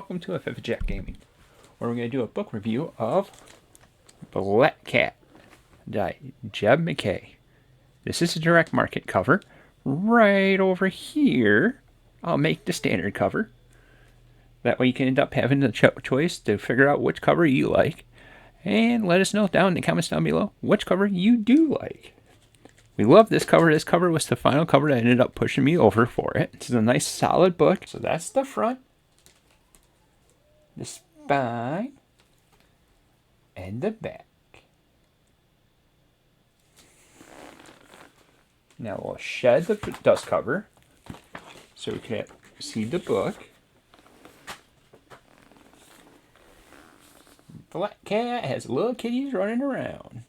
welcome to FF Jack Gaming, where we're going to do a book review of Black Cat by Jeb MacKay. This is a direct market cover. Right over here, I'll make the standard cover. That way you can end up having the choice to figure out which cover you like. And let us know down in the comments down below which cover you do like. We love this cover. This cover was the final cover that ended up pushing me over for it. This is a nice solid book. So that's the front, the spine, and the back. Now we'll shed the dust cover so we can see the book. Black Cat has little kitties running around.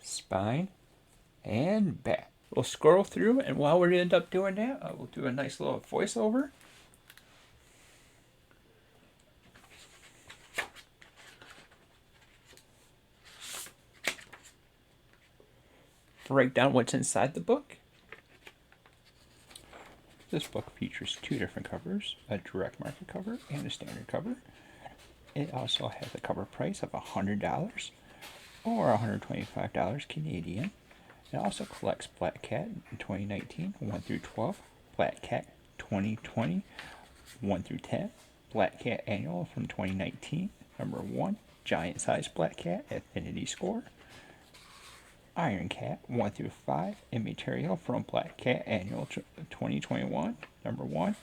Spine and back. We'll scroll through, and while we end up doing that, we'll do a nice little voiceover. Write down what's inside the book. This book features two different covers, a direct market cover and a standard cover. It also has a cover price of $100 or $125 Canadian. It also collects Black Cat in 2019, 1 through 12, Black Cat 2020, 1 through 10, Black Cat Annual from 2019, number 1, Giant Size Black Cat, Affinity Score, Iron Cat 1 through 5, Immaterial from Black Cat Annual 2021, number 1,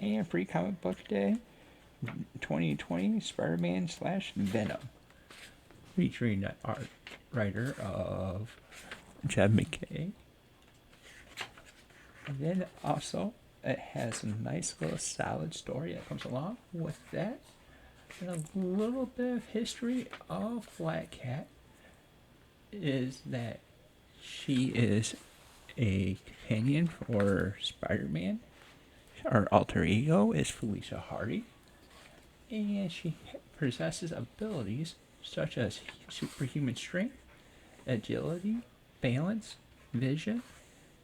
and Free Comic Book Day 2020, Spider-Man / Venom, featuring the art writer of Jeb MacKay. And then also it has a nice little solid story that comes along with that, and a little bit of history of Black Cat is that she is a companion for Spider-Man. Her alter ego is Felicia Hardy, and she possesses abilities such as superhuman strength, agility, balance, vision,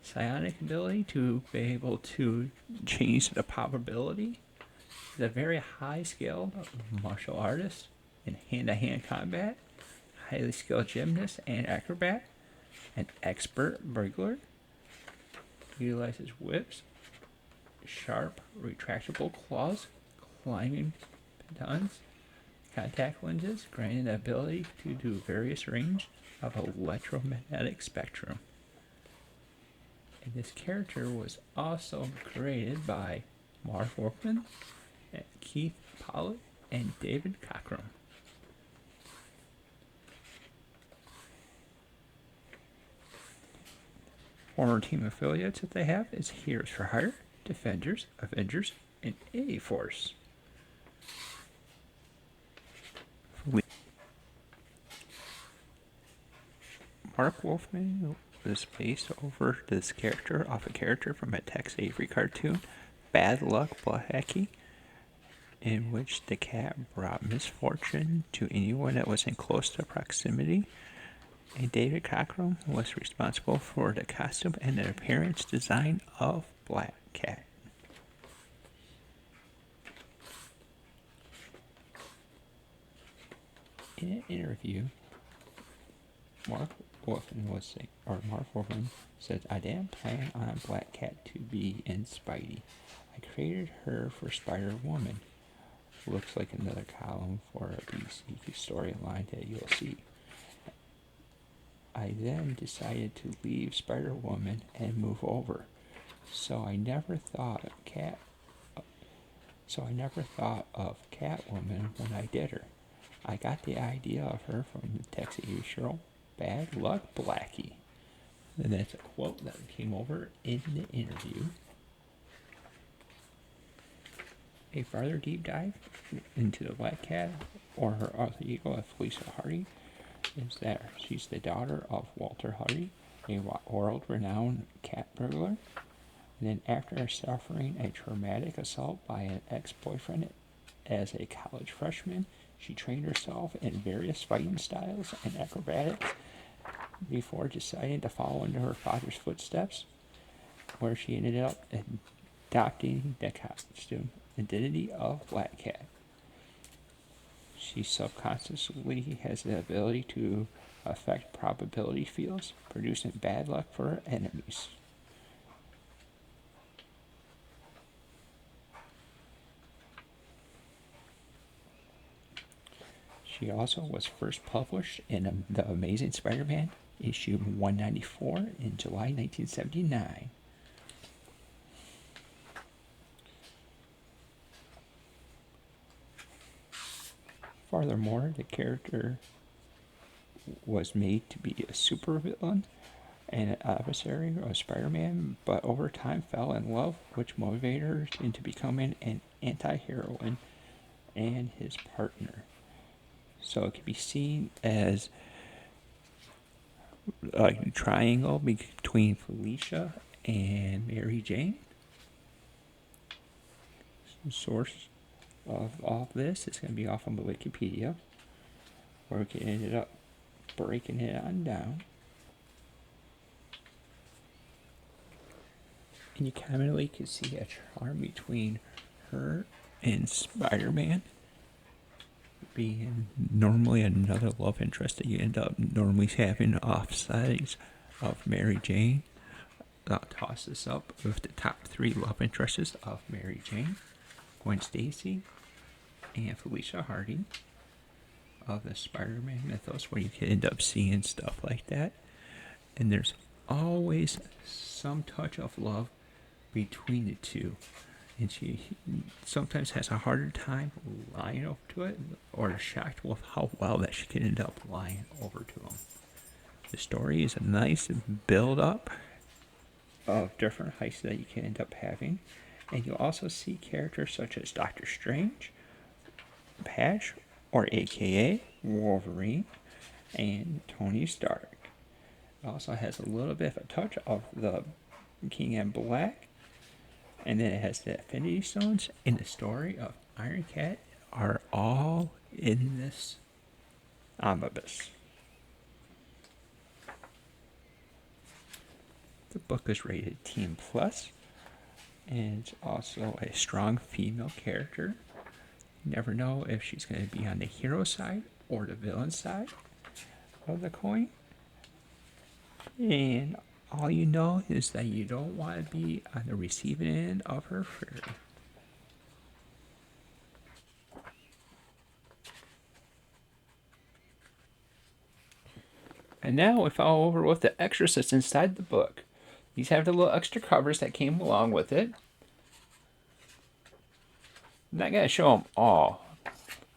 psionic ability to be able to change the probability. She's a very high skilled martial artist in hand-to-hand combat, highly skilled gymnast and acrobat, an expert burglar, utilizes whips, sharp retractable claws, climbing pitons, contact lenses, granting the ability to do various range of electromagnetic spectrum. And this character was also created by Marv Wolfman, Keith Pollock, and David Cockrum. Former team affiliates that they have is Heroes for Hire, Defenders, Avengers, and A-Force. Mark Wolfman was based over this character off a character from a Tex Avery cartoon, Bad Luck Blackie, in which the cat brought misfortune to anyone that was in close proximity. And David Cockrum was responsible for the costume and the appearance design of Black Cat. In an interview, Marv Wolfman said, "I didn't plan on Black Cat to be in Spidey. I created her for Spider-Woman." Looks like another column for a DC storyline that you'll see. I then decided to leave Spider-Woman and move over. So I never thought of Catwoman when I did her. I got the idea of her from the Tex Avery show, Bad Luck Blackie. And that's a quote that came over in the interview. A farther deep dive into the Black Cat or her alter ego of Felicia Hardy is that she's the daughter of Walter Hardy, a world-renowned cat burglar. And then after suffering a traumatic assault by an ex-boyfriend as a college freshman, she trained herself in various fighting styles and acrobatics before deciding to follow into her father's footsteps, where she ended up adopting the costume identity of Black Cat. She subconsciously has the ability to affect probability fields, producing bad luck for her enemies. She also was first published in The Amazing Spider-Man, issue 194 in July 1979. Furthermore, the character was made to be a supervillain and an adversary of Spider-Man, but over time fell in love, which motivated her into becoming an anti-heroine and his partner. So it can be seen as like a triangle between Felicia and Mary Jane. The source of all this is going to be off on the Wikipedia, where we ended up breaking it on down. And you commonly can see a charm between her and Spider-Man, being normally another love interest that you end up normally having offsides of Mary Jane. I'll toss this up with the top 3 love interests of Mary Jane, Gwen Stacy, and Felicia Hardy of the Spider-Man mythos, where you can end up seeing stuff like that. And there's always some touch of love between the two. And she sometimes has a harder time lying over to it, or shocked with how well that she can end up lying over to him. The story is a nice build up of different heists that you can end up having. And you also see characters such as Doctor Strange, Patch, or AKA Wolverine, and Tony Stark. It also has a little bit of a touch of the King in Black. And then it has the Infinity Stones and the story of Iron Cat are all in this omnibus. The book is rated Teen Plus, and it's also a strong female character. You never know if she's going to be on the hero side or the villain side of the coin. And all you know is that you don't want to be on the receiving end of her fury. And now we follow over with the extras that's inside the book. These have the little extra covers that came along with it. I'm not going to show them all.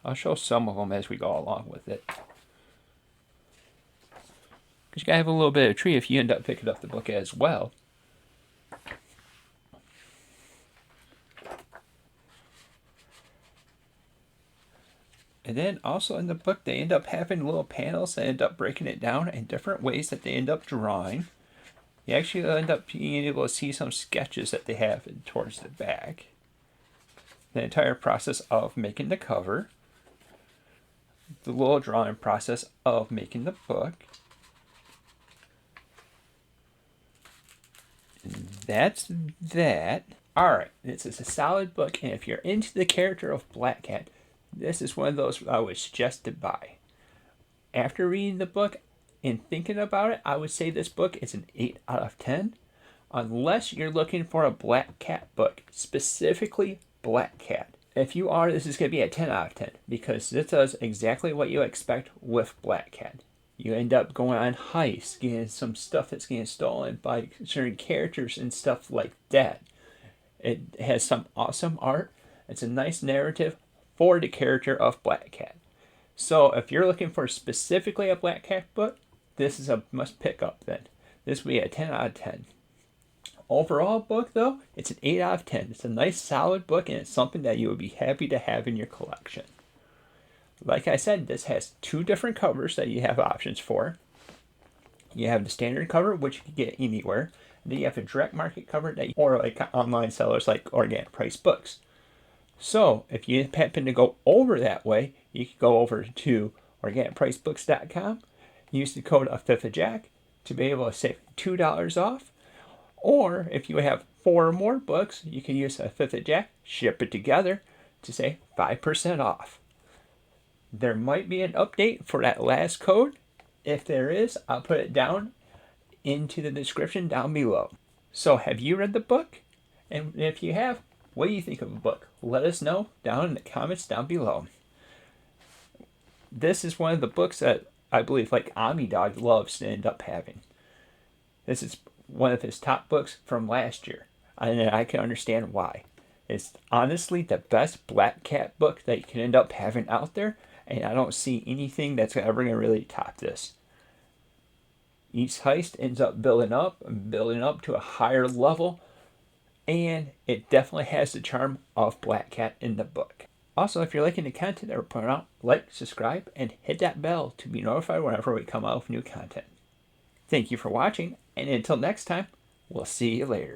I'll show some of them as we go along with it. Because you gotta have a little bit of tree if you end up picking up the book as well. And then also in the book, they end up having little panels that end up breaking it down in different ways that they end up drawing. You actually end up being able to see some sketches that they have towards the back. The entire process of making the cover. The little drawing process of making the book. And that's that. Alright, this is a solid book, and if you're into the character of Black Cat, this is one of those I would suggest to buy. After reading the book and thinking about it, I would say this book is an 8 out of 10. Unless you're looking for a Black Cat book, specifically Black Cat. If you are, this is going to be a 10 out of 10, because this does exactly what you expect with Black Cat. You end up going on heists, getting some stuff that's getting stolen by certain characters and stuff like that. It has some awesome art. It's a nice narrative for the character of Black Cat. So if you're looking for specifically a Black Cat book, this is a must pick up then. This will be a 10 out of 10. Overall book though, it's an 8 out of 10. It's a nice solid book, and it's something that you would be happy to have in your collection. Like I said, this has 2 different covers that you have options for. You have the standard cover, which you can get anywhere. And then you have a direct market cover that or like online sellers like Organic Price Books. So if you happen to go over that way, you can go over to organicpricebooks.com, use the code of 5th of Jack to be able to save $2 off. Or if you have 4 or more books, you can use a fifth of Jack, ship it together to say 5% off. There might be an update for that last code. If there is, I'll put it down into the description down below. So have you read the book? And if you have, what do you think of the book? Let us know down in the comments down below. This is one of the books that I believe like Omnidog loves to end up having. This is one of his top books from last year, and I can understand why. It's honestly the best Black Cat book that you can end up having out there, and I don't see anything that's ever going to really top this. Each heist ends up building up to a higher level, and it definitely has the charm of Black Cat in the book. Also, if you're liking the content that we're putting out, like, subscribe, and hit that bell to be notified whenever we come out with new content. Thank you for watching, and until next time, we'll see you later.